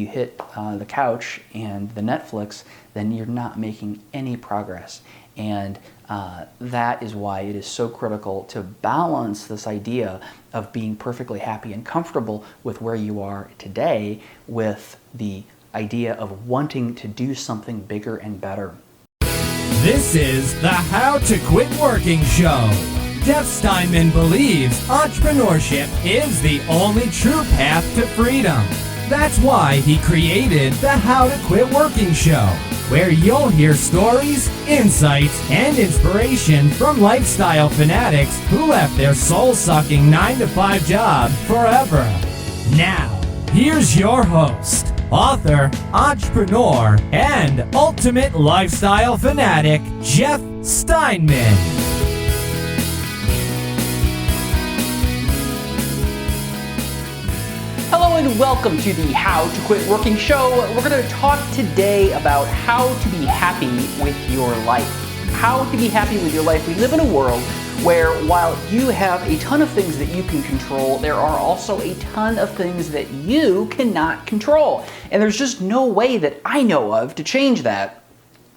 you hit the couch and the Netflix, then you're not making any progress. And that is why it is so critical to balance this idea of being perfectly happy and comfortable with where you are today with the idea of wanting to do something bigger and better. This is the How to Quit Working Show. Jeff Steinman believes entrepreneurship is the only true path to freedom. That's why he created the How to Quit Working Show, where you'll hear stories, insights, and inspiration from lifestyle fanatics who left their soul-sucking 9-to-5 job forever. Now, here's your host, author, entrepreneur, and ultimate lifestyle fanatic, Jeff Steinman. Hello and welcome to the How to Quit Working Show. We're going to talk today about how to be happy with your life. How to be happy with your life. We live in a world where while you have a ton of things that you can control, there are also a ton of things that you cannot control. And there's just no way that I know of to change that.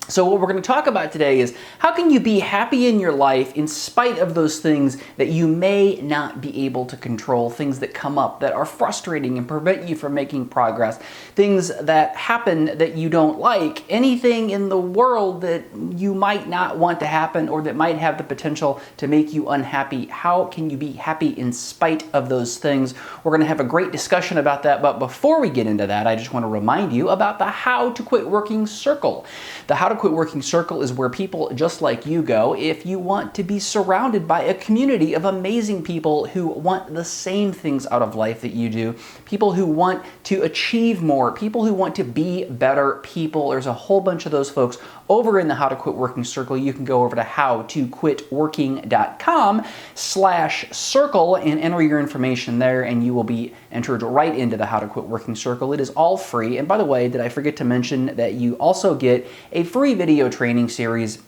So what we're going to talk about today is how can you be happy in your life in spite of those things that you may not be able to control, things that come up that are frustrating and prevent you from making progress, things that happen that you don't like, anything in the world that you might not want to happen or that might have the potential to make you unhappy. How can you be happy in spite of those things? We're going to have a great discussion about that, but before we get into that, I just want to remind you about the How to Quit Working Circle. The How to Quit Working Circle is where people just like you go if you want to be surrounded by a community of amazing people who want the same things out of life that you do, people who want to achieve more, people who want to be better people. There's a whole bunch of those folks over in the How to Quit Working Circle. You can go over to howtoquitworking.com/circle and enter your information there, and you will be entered right into the How to Quit Working Circle. It is all free. And by the way, did I forget to mention that you also get a free video training series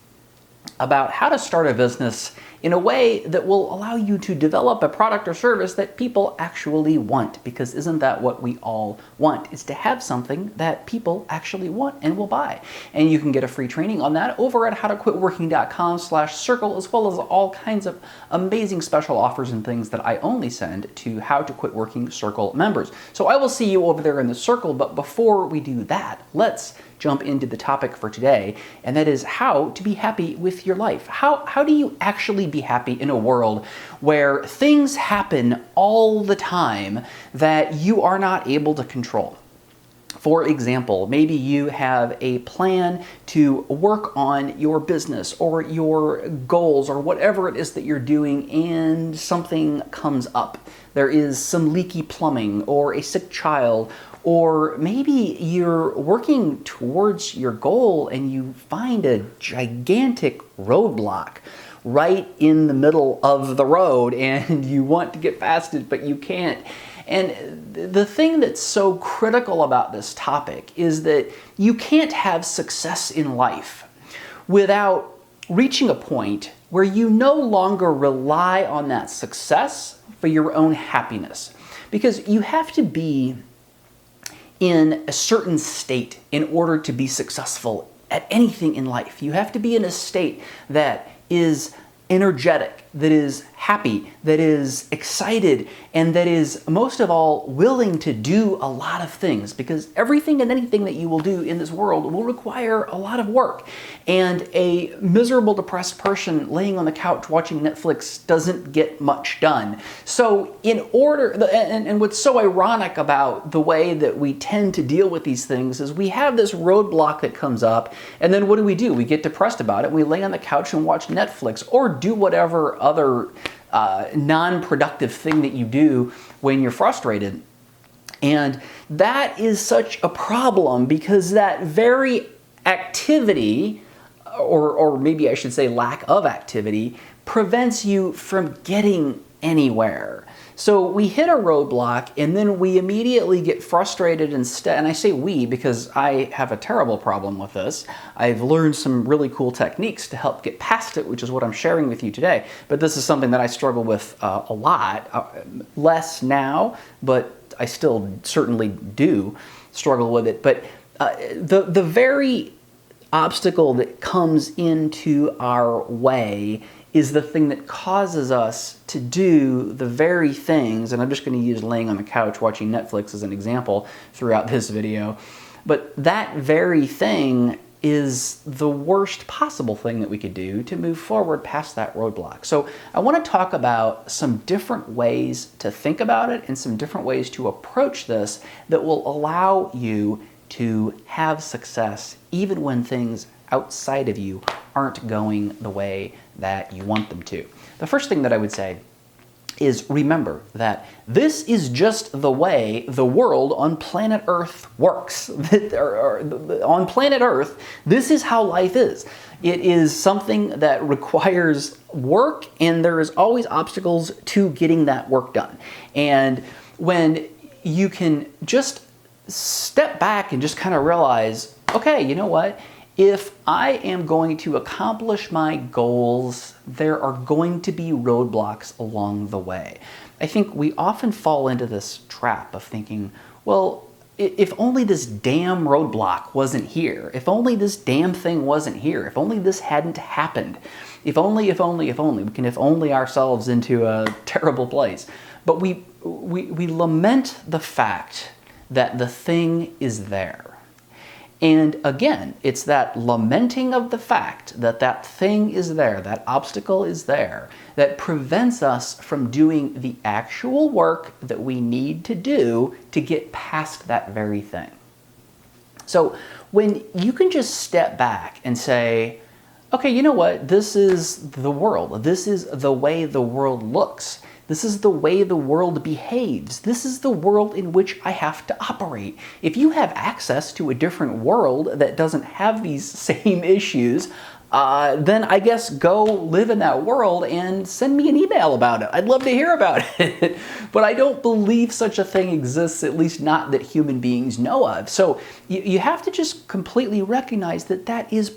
about how to start a business in a way that will allow you to develop a product or service that people actually want. Because isn't that what we all want? Is to have something that people actually want and will buy. And you can get a free training on that over at howtoquitworking.com/circle, as well as all kinds of amazing special offers and things that I only send to How to Quit Working Circle members. So I will see you over there in the circle, but before we do that, let's jump into the topic for today, and that is how to be happy with your life. How do you actually be happy in a world where things happen all the time that you are not able to control? For example, maybe you have a plan to work on your business or your goals or whatever it is that you're doing, and something comes up. There is some leaky plumbing or a sick child, or maybe you're working towards your goal and you find a gigantic roadblock right in the middle of the road and you want to get past it, but you can't. And the thing that's so critical about this topic is that you can't have success in life without reaching a point where you no longer rely on that success for your own happiness. Because you have to be in a certain state in order to be successful at anything in life. You have to be in a state that is energetic, that is happy, that is excited, and that is most of all willing to do a lot of things, because everything and anything that you will do in this world will require a lot of work. And a miserable, depressed person laying on the couch watching Netflix doesn't get much done. So in order, and what's so ironic about the way that we tend to deal with these things is we have this roadblock that comes up, and then what do? We get depressed about it, we lay on the couch and watch Netflix or do whatever other non-productive thing that you do when you're frustrated. And that is such a problem, because that very activity, or maybe I should say lack of activity, prevents you from getting anywhere. So we hit a roadblock and then we immediately get frustrated instead. And I say we because I have a terrible problem with this. I've learned some really cool techniques to help get past it, which is what I'm sharing with you today. But this is something that I struggle with a lot, less now, but I still certainly do. struggle with it. But the very obstacle that comes into our way is the thing that causes us to do the very things, and I'm just going to use laying on the couch watching Netflix as an example throughout this video, but that very thing is the worst possible thing that we could do to move forward past that roadblock. So I want to talk about some different ways to think about it and some different ways to approach this that will allow you to have success even when things outside of you aren't going the way that you want them to. The first thing that I would say is remember that this is just the way the world on planet Earth works. On planet Earth, this is how life is. It is something that requires work, and there is always obstacles to getting that work done. And when you can just step back and just kind of realize, okay, you know what? If I am going to accomplish my goals, there are going to be roadblocks along the way. I think we often fall into this trap of thinking, well, if only this damn roadblock wasn't here, if only this damn thing wasn't here, if only this hadn't happened, if only, we can if only ourselves into a terrible place. But we lament the fact that the thing is there. And again, it's that lamenting of the fact that that thing is there, that obstacle is there, that prevents us from doing the actual work that we need to do to get past that very thing. So when you can just step back and say, okay, you know what? This is the world. This is the way the world looks. This is the way the world behaves. This is the world in which I have to operate. If you have access to a different world that doesn't have these same issues, then I guess go live in that world and send me an email about it. I'd love to hear about it. But I don't believe such a thing exists, at least not that human beings know of. So you have to just completely recognize that that is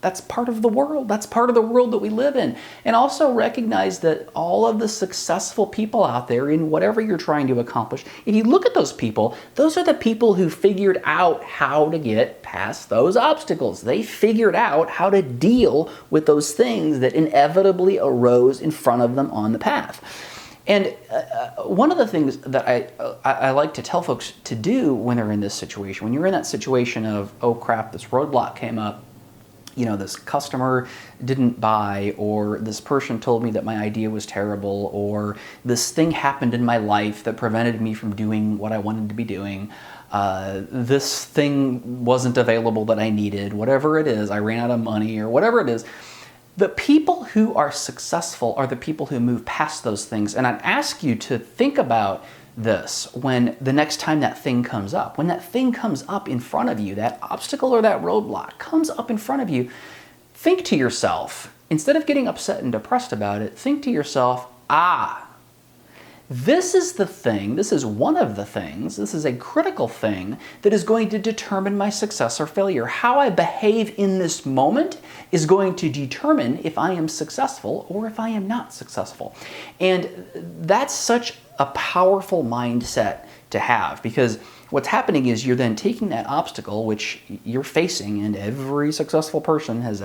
that's part of the world. That's part of the world that we live in. And also recognize that all of the successful people out there in whatever you're trying to accomplish, if you look at those people, those are the people who figured out how to get past those obstacles. They figured out how to deal with those things that inevitably arose in front of them on the path. And one of the things that I like to tell folks to do when they're in this situation, when you're in that situation of, oh crap, this roadblock came up, you know, this customer didn't buy, or this person told me that my idea was terrible, or this thing happened in my life that prevented me from doing what I wanted to be doing. This thing wasn't available that I needed, whatever it is, I ran out of money or whatever it is. The people who are successful are the people who move past those things. And I'd ask you to think about this when the next time that thing comes up. When that thing comes up in front of you, that obstacle or that roadblock comes up in front of you, think to yourself, instead of getting upset and depressed about it, think to yourself, this is the thing, this is one of the things, this is a critical thing that is going to determine my success or failure. How I behave in this moment is going to determine if I am successful or if I am not successful. And that's such a powerful mindset to have, because what's happening is you're then taking that obstacle which you're facing, and every successful person who's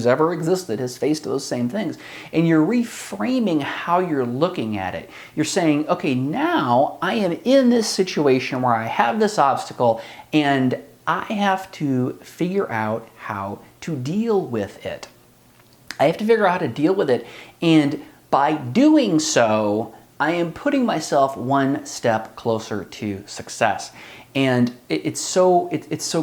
ever existed has faced those same things, and you're reframing how you're looking at it. You're saying, okay, now I am in this situation where I have this obstacle and I have to figure out how to deal with it. I have to figure out how to deal with it, and by doing so, I am putting myself one step closer to success. And it's so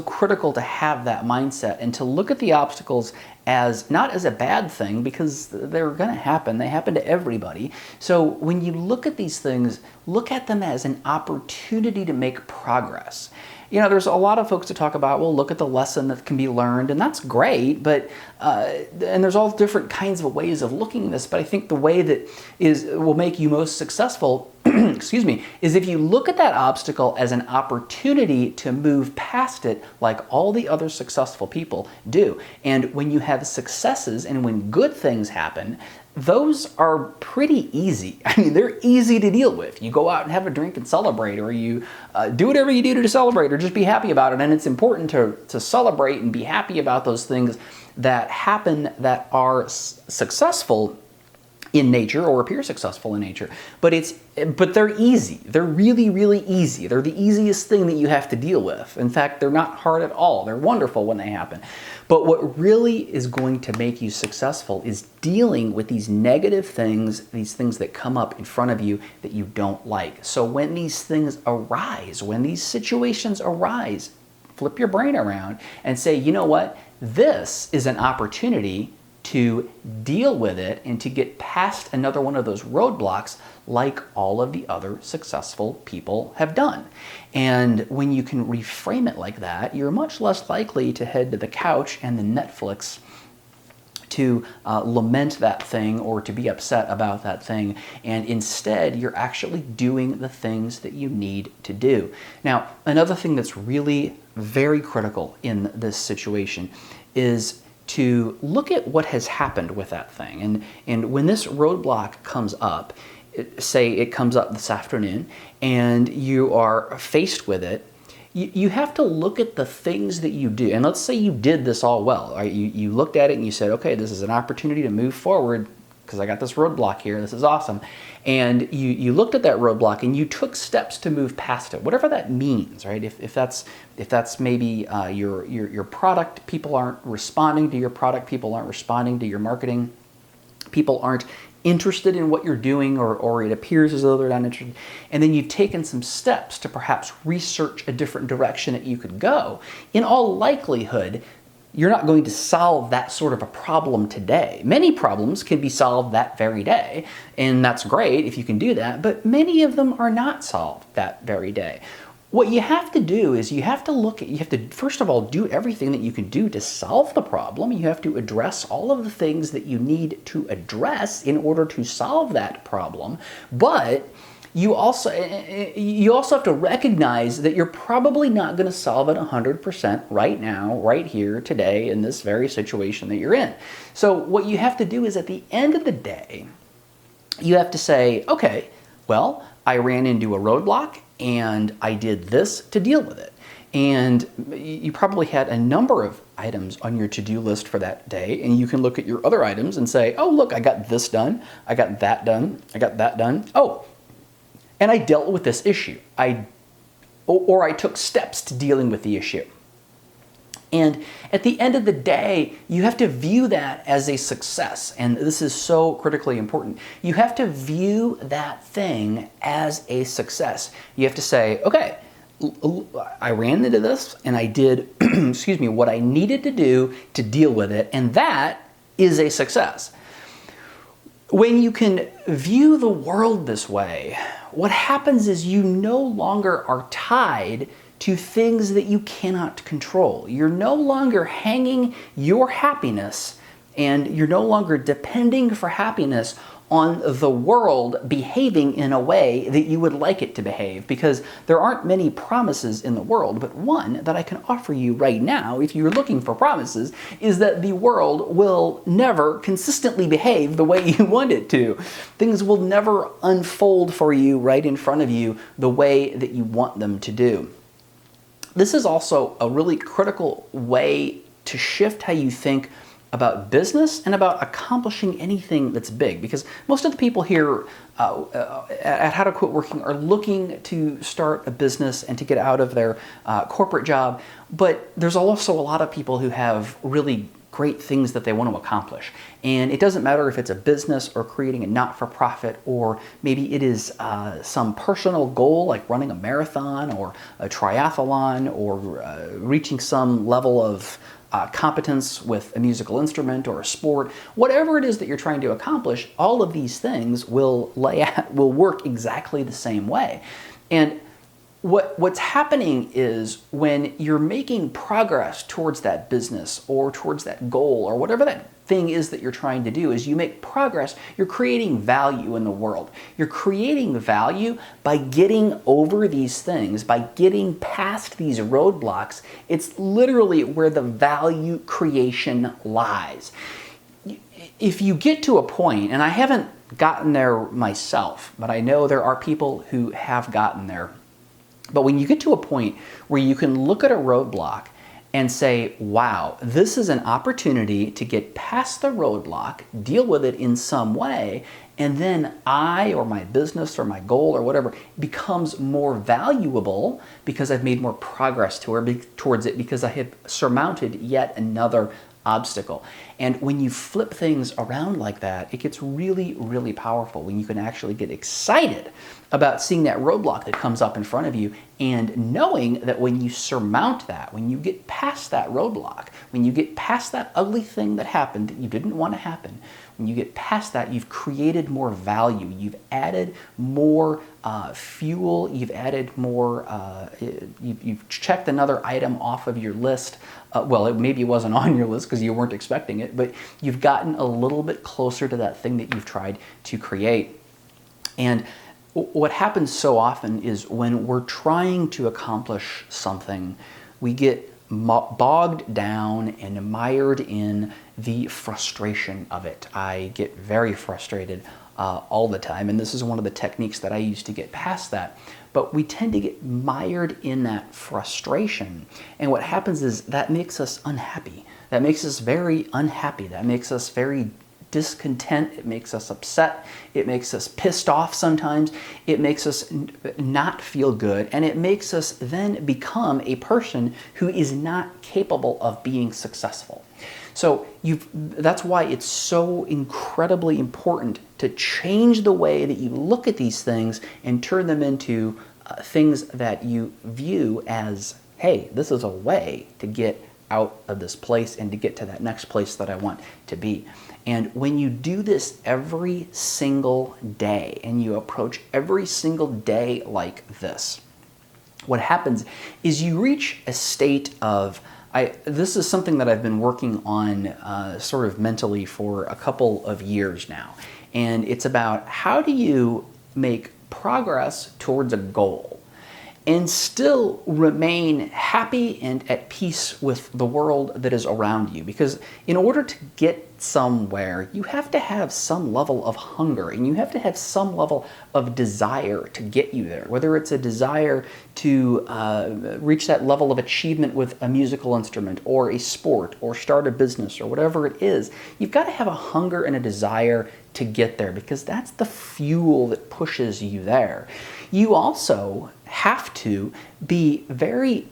critical to have that mindset and to look at the obstacles as not as a bad thing, because they're going to happen. They happen to everybody. So when you look at these things, look at them as an opportunity to make progress. You know, there's a lot of folks that talk about, well, look at the lesson that can be learned, and that's great, but and there's all different kinds of ways of looking at this, but I think the way that will make you most successful excuse me, is if you look at that obstacle as an opportunity to move past it like all the other successful people do. And when you have successes and when good things happen, those are pretty easy. I mean, they're easy to deal with. You go out and have a drink and celebrate, or you do whatever you do to celebrate, or just be happy about it. And it's important to celebrate and be happy about those things that happen that are successful in nature or appear successful in nature. But they're easy. They're really, really easy. They're the easiest thing that you have to deal with. In fact, they're not hard at all. They're wonderful when they happen. But what really is going to make you successful is dealing with these negative things, these things that come up in front of you that you don't like. So when these things arise, when these situations arise, flip your brain around and say, you know what? This is an opportunity to deal with it and to get past another one of those roadblocks like all of the other successful people have done. And when you can reframe it like that, you're much less likely to head to the couch and the Netflix to lament that thing or to be upset about that thing. And instead, you're actually doing the things that you need to do. Now, another thing that's really very critical in this situation is to look at what has happened with that thing. And when this roadblock comes up, say it comes up this afternoon and you are faced with it, you have to look at the things that you do. And let's say you did this all well. Right? You looked at it and you said, okay, this is an opportunity to move forward because I got this roadblock here. This is awesome. And you looked at that roadblock and you took steps to move past it, whatever that means, right? If that's maybe your product, people aren't responding to your product, people aren't responding to your marketing, people aren't interested in what you're doing, or it appears as though they're not interested, and then you've taken some steps to perhaps research a different direction that you could go, in all likelihood, you're not going to solve that sort of a problem today. Many problems can be solved that very day, and that's great if you can do that, but many of them are not solved that very day. What you have to do is you have to first of all do everything that you can do to solve the problem. You have to address all of the things that you need to address in order to solve that problem. But you also have to recognize that you're probably not going to solve it 100% right now, right here, today, in this very situation that you're in. So what you have to do is at the end of the day, you have to say, okay, well, I ran into a roadblock and I did this to deal with it. And you probably had a number of items on your to-do list for that day, and you can look at your other items and say, oh, look, I got this done, I got that done, I got that done. Oh, and I dealt with this issue. I took steps to dealing with the issue. And at the end of the day, you have to view that as a success. And this is so critically important. You have to view that thing as a success. You have to say, okay, I ran into this and I did, excuse me, what I needed to do to deal with it. And that is a success. When you can view the world this way, what happens is you no longer are tied to things that you cannot control. You're no longer hanging your happiness and you're no longer depending for happiness on the world behaving in a way that you would like it to behave, because there aren't many promises in the world, but one that I can offer you right now, if you're looking for promises, is that the world will never consistently behave the way you want it to. Things will never unfold for you right in front of you the way that you want them to do. This is also a really critical way to shift how you think about business and about accomplishing anything that's big, because most of the people here at How to Quit Working are looking to start a business and to get out of their corporate job, but there's also a lot of people who have really great things that they want to accomplish. And it doesn't matter if it's a business or creating a not-for-profit, or maybe it is some personal goal like running a marathon or a triathlon, or reaching some level of competence with a musical instrument or a sport. Whatever it is that you're trying to accomplish, all of these things will work exactly the same way. And what's happening is when you're making progress towards that business or towards that goal or whatever that thing is that you're trying to do, is you make progress, you're creating value in the world. You're creating value by getting over these things, by getting past these roadblocks. It's literally where the value creation lies. if you get to a point, and I haven't gotten there myself, but I know there are people who have gotten there. But when you get to a point where you can look at a roadblock and say, wow, this is an opportunity to get past the roadblock, deal with it in some way, and then I or my business or my goal or whatever becomes more valuable because I've made more progress towards it, because I have surmounted yet another obstacle. And when you flip things around like that, it gets really, really powerful when you can actually get excited about seeing that roadblock that comes up in front of you, and knowing that when you surmount that, when you get past that roadblock, when you get past that ugly thing that happened that you didn't want to happen, when you get past that, you've created more value, you've added more fuel, you've added more, you've checked another item off of your list. Maybe it wasn't on your list because you weren't expecting it, but you've gotten a little bit closer to that thing that you've tried to create. And what happens so often is when we're trying to accomplish something, we get bogged down and mired in the frustration of it. I get very frustrated all the time, and this is one of the techniques that I use to get past that. But we tend to get mired in that frustration, and what happens is that makes us unhappy. That makes us very unhappy. That makes us very discontent. It makes us upset. It makes us pissed off sometimes. It makes us not feel good, and it makes us then become a person who is not capable of being successful. So that's why it's so incredibly important to change the way that you look at these things and turn them into things that you view as, hey, this is a way to get out of this place and to get to that next place that I want to be. And when you do this every single day and you approach every single day like this, what happens is you reach a state of, this is something that I've been working on sort of mentally for a couple of years now. And it's about how do you make progress towards a goal and still remain happy and at peace with the world that is around you. Because in order to get somewhere, you have to have some level of hunger and you have to have some level of desire to get you there. Whether it's a desire to reach that level of achievement with a musical instrument or a sport or start a business or whatever it is, you've got to have a hunger and a desire to get there, because that's the fuel that pushes you there. You also have to be very,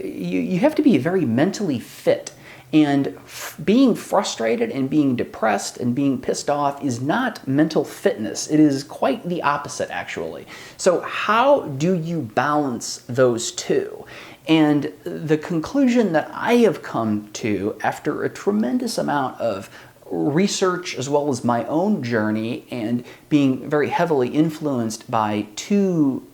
you have to be very mentally fit. And being frustrated and being depressed and being pissed off is not mental fitness. It is quite the opposite, actually. So how do you balance those two? And the conclusion that I have come to after a tremendous amount of research as well as my own journey and being very heavily influenced by two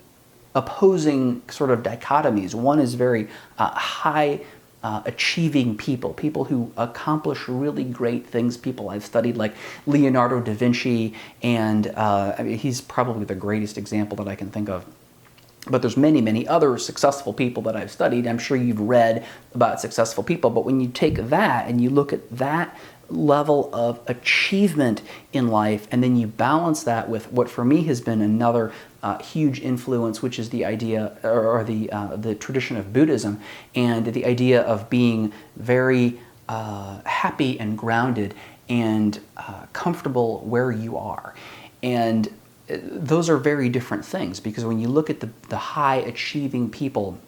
opposing sort of dichotomies. One is very high achieving people who accomplish really great things, people I've studied like Leonardo da Vinci, and he's probably the greatest example that I can think of. But there's many, many other successful people that I've studied. I'm sure you've read about successful people, but when you take that and you look at that level of achievement in life, and then you balance that with what for me has been another huge influence, which is the idea or the tradition of Buddhism, and the idea of being very happy and grounded and comfortable where you are. And those are very different things, because when you look at the high achieving people,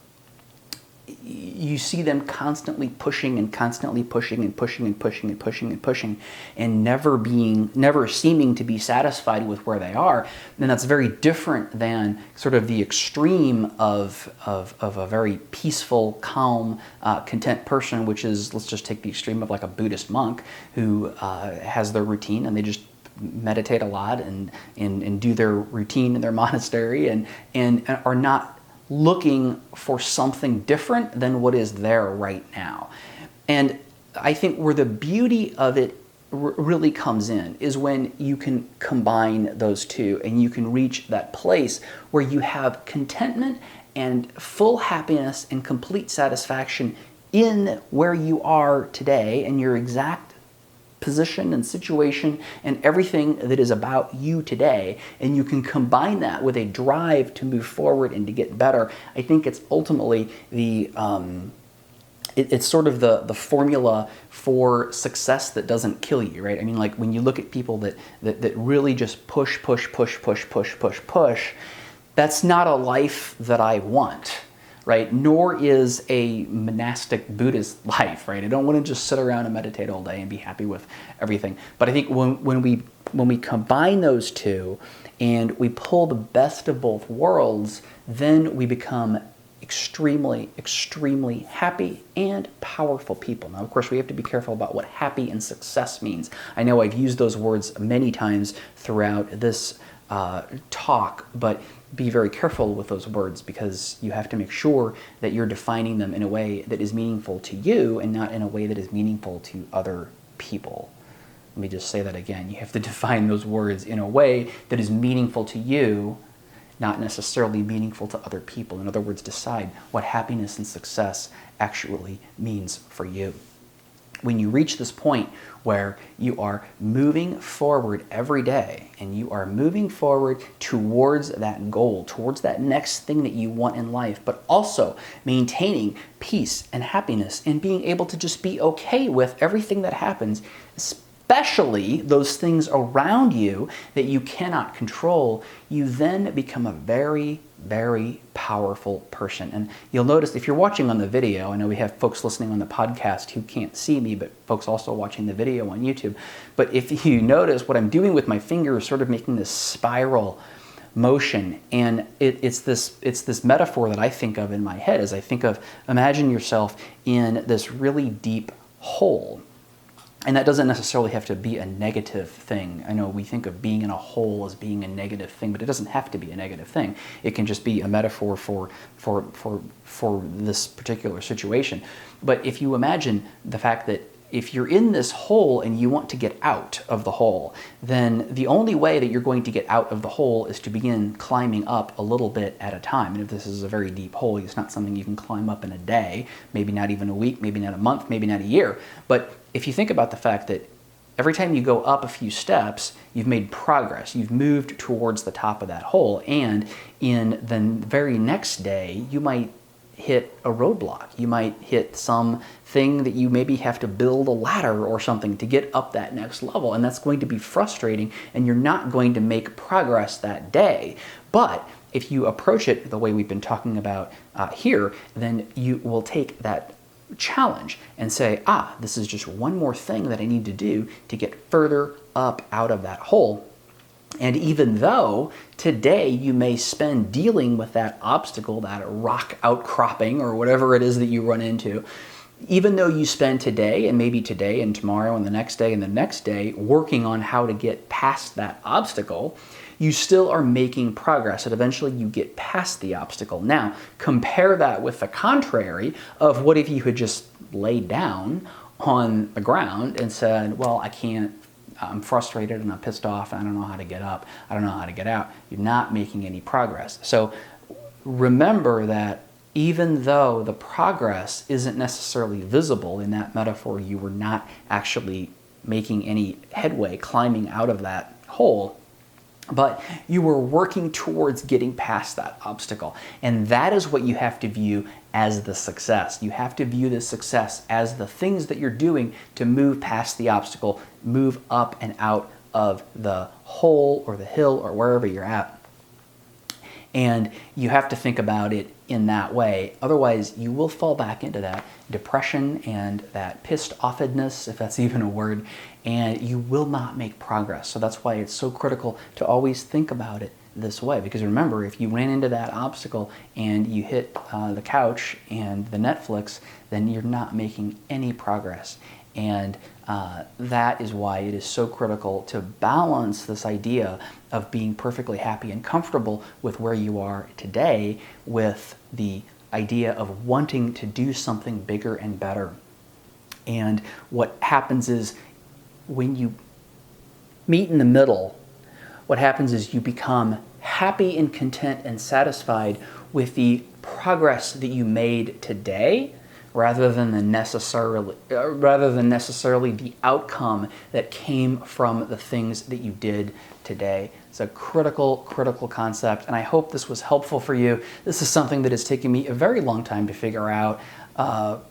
you see them constantly pushing and constantly pushing and pushing and pushing and pushing and pushing and never seeming to be satisfied with where they are. And that's very different than sort of the extreme of a very peaceful, calm, content person, which is, let's just take the extreme of like a Buddhist monk who has their routine and they just meditate a lot and do their routine in their monastery and are not looking for something different than what is there right now. And I think where the beauty of it really comes in is when you can combine those two and you can reach that place where you have contentment and full happiness and complete satisfaction in where you are today and your exact position and situation and everything that is about you today, and you can combine that with a drive to move forward and to get better, I think it's ultimately it's sort of the formula for success that doesn't kill you, right? I mean, like when you look at people that really just push, that's not a life that I want, right? Nor is a monastic Buddhist life, right? I don't want to just sit around and meditate all day and be happy with everything. But I think when we combine those two and we pull the best of both worlds, then we become extremely, extremely happy and powerful people. Now, of course, we have to be careful about what happy and success means. I know I've used those words many times throughout this talk, but be very careful with those words, because you have to make sure that you're defining them in a way that is meaningful to you and not in a way that is meaningful to other people. Let me just say that again. You have to define those words in a way that is meaningful to you, not necessarily meaningful to other people. In other words, decide what happiness and success actually means for you. When you reach this point where you are moving forward every day and you are moving forward towards that goal, towards that next thing that you want in life, but also maintaining peace and happiness and being able to just be okay with everything that happens, especially those things around you that you cannot control, you then become a very, very powerful person. And you'll notice if you're watching on the video, I know we have folks listening on the podcast who can't see me, but folks also watching the video on YouTube. But if you notice what I'm doing with my finger is sort of making this spiral motion, and it's this metaphor that I think of in my head as I think of, imagine yourself in this really deep hole. And that doesn't necessarily have to be a negative thing. I know we think of being in a hole as being a negative thing, but it doesn't have to be a negative thing. It can just be a metaphor for this particular situation. But if you imagine the fact that if you're in this hole and you want to get out of the hole, then the only way that you're going to get out of the hole is to begin climbing up a little bit at a time. And if this is a very deep hole, it's not something you can climb up in a day, maybe not even a week, maybe not a month, maybe not a year. But if you think about the fact that every time you go up a few steps, you've made progress. You've moved towards the top of that hole. And in the very next day, you might hit a roadblock. You might hit something that you maybe have to build a ladder or something to get up that next level. And that's going to be frustrating, and you're not going to make progress that day. But if you approach it the way we've been talking about here, then you will take that challenge and say, this is just one more thing that I need to do to get further up out of that hole. And even though today you may spend dealing with that obstacle, that rock outcropping or whatever it is that you run into, even though you spend today and maybe today and tomorrow and the next day and the next day working on how to get past that obstacle, you still are making progress, and eventually you get past the obstacle. Now, compare that with the contrary of what if you had just laid down on the ground and said, well, I can't, I'm frustrated and I'm pissed off and I don't know how to get up, I don't know how to get out. You're not making any progress. So remember that even though the progress isn't necessarily visible in that metaphor, you were not actually making any headway climbing out of that hole, but you were working towards getting past that obstacle. And that is what you have to view as the success. You have to view the success as the things that you're doing to move past the obstacle, move up and out of the hole or the hill or wherever you're at. And you have to think about it in that way. Otherwise, you will fall back into that depression and that pissed offedness, if that's even a word, and you will not make progress. So that's why it's so critical to always think about it this way. Because remember, if you ran into that obstacle and you hit the couch and the Netflix, then you're not making any progress. And that is why it is so critical to balance this idea of being perfectly happy and comfortable with where you are today with the idea of wanting to do something bigger and better. And what happens is when you meet in the middle, what happens is you become happy and content and satisfied with the progress that you made today rather than necessarily the outcome that came from the things that you did today. It's a critical concept, and I hope this was helpful for you. This is something that has taken me a very long time to figure out, and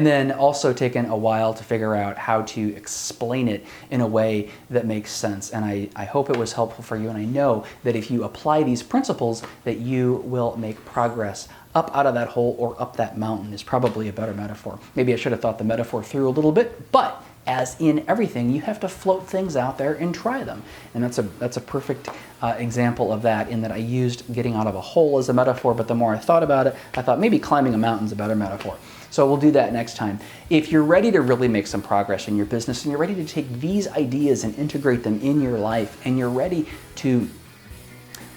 then also taken a while to figure out how to explain it in a way that makes sense. And I hope it was helpful for you, and I know that if you apply these principles, that you will make progress. Up out of that hole or up that mountain is probably a better metaphor. Maybe I should have thought the metaphor through a little bit, but as in everything, you have to float things out there and try them. And that's a perfect example of that, in that I used getting out of a hole as a metaphor, but the more I thought about it, I thought maybe climbing a mountain is a better metaphor. So we'll do that next time. If you're ready to really make some progress in your business, and you're ready to take these ideas and integrate them in your life, and you're ready to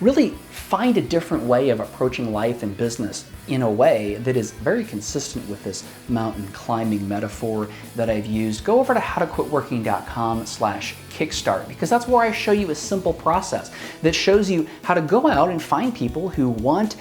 really find a different way of approaching life and business in a way that is very consistent with this mountain climbing metaphor that I've used, go over to howtoquitworking.com/kickstart, because that's where I show you a simple process that shows you how to go out and find people who want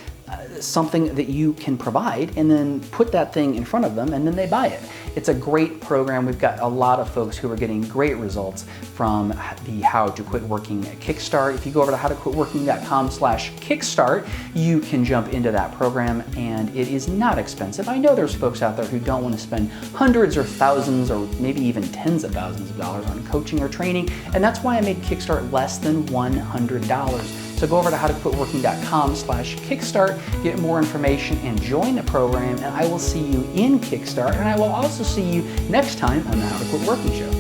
something that you can provide, and then put that thing in front of them, and then they buy it. It's a great program. We've got a lot of folks who are getting great results from the How to Quit Working Kickstart. If you go over to howtoquitworking.com/kickstart, you can jump into that program, and it is not expensive. I know there's folks out there who don't want to spend hundreds or thousands or maybe even tens of thousands of dollars on coaching or training, and that's why I made Kickstart less than $100. So go over to howtoquitworking.com/kickstart, get more information, and join the program, and I will see you in Kickstart, and I will also see you next time on the How to Quit Working Show.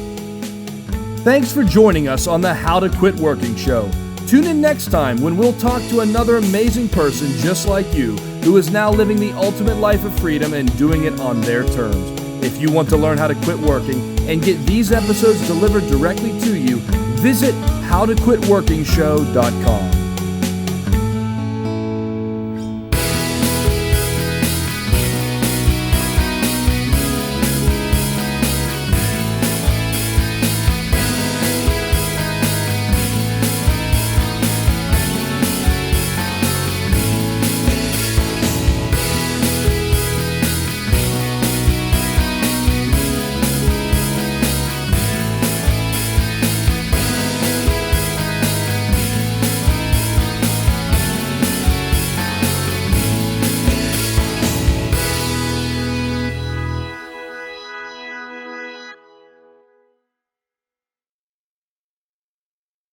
Thanks for joining us on the How to Quit Working Show. Tune in next time when we'll talk to another amazing person just like you, who is now living the ultimate life of freedom and doing it on their terms. If you want to learn how to quit working and get these episodes delivered directly to you, visit howtoquitworkingshow.com.